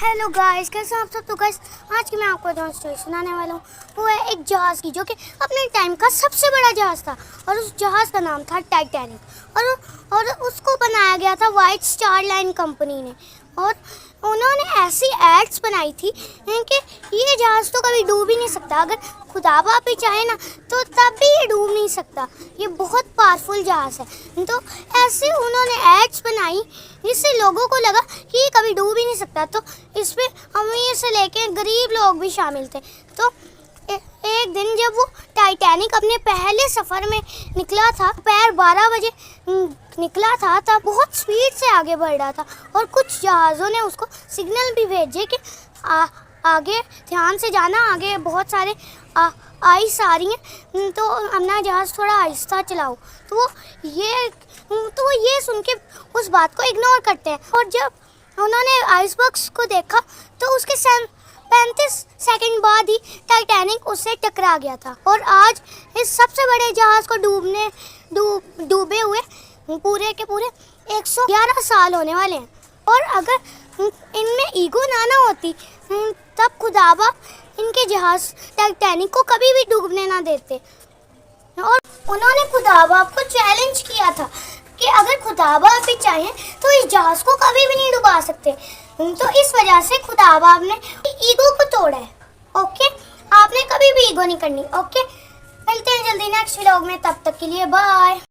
Hello guys, कैसे हैं आप सब। तो गाइस आज की मैं आपको जो स्टोरी सुनाने वाला हूँ वो है एक जहाज़ की, जो कि अपने टाइम का सबसे बड़ा जहाज़ था। और उस जहाज़ का नाम था टाइटैनिक। और उसको बनाया गया था वाइट स्टार लाइन कंपनी ने। और उन्होंने ऐसी एड्स बनाई थी कि ये जहाज़ तो कभी डूब ही नहीं सकता। अगर खुदा बाप भी चाहे ना तो तब भी ये डूब नहीं सकता। ये बहुत पावरफुल जहाज़ है। तो ऐसे उन्होंने एड्स बनाई जिससे लोगों को लगा कि ये कभी डूब ही नहीं सकता। तो इस पे अमीर से लेके गरीब लोग भी शामिल थे। तो एक दिन जब वो टाइटैनिक अपने पहले सफ़र में निकला था, दोपहर 12 बजे निकला था, तब बहुत स्पीड से आगे बढ़ रहा था। और कुछ जहाज़ों ने उसको सिग्नल भी भेजे कि आगे ध्यान से जाना, आगे बहुत सारे आइस आ रही हैं, तो अपना जहाज़ थोड़ा आहिस्ता चलाओ। तो वो ये सुन के उस बात को इग्नोर करते हैं। और जब उन्होंने आइसबर्ग्स को देखा तो उसके 35 सेकंड बाद ही टाइटैनिक उससे टकरा गया था। और आज इस सबसे बड़े जहाज़ को डूबे हुए पूरे के पूरे 111 साल होने वाले हैं। और अगर इनमें ईगो ना होती तब खुदा बाप इनके जहाज़ टाइटैनिक को कभी भी डूबने ना देते। और उन्होंने खुदा बाप को चैलेंज किया था कि अगर खुदा बाप भी चाहें तो इस जहाज़ को कभी भी नहीं डुबा सकते। तो इस वजह से खुदा बाप ने ईगो को तोड़ा है। ओके, आपने कभी भी ईगो नहीं करनी। ओके, मिलते हैं जल्दी नेक्स्ट व्लॉग में, तब तक के लिए बाय।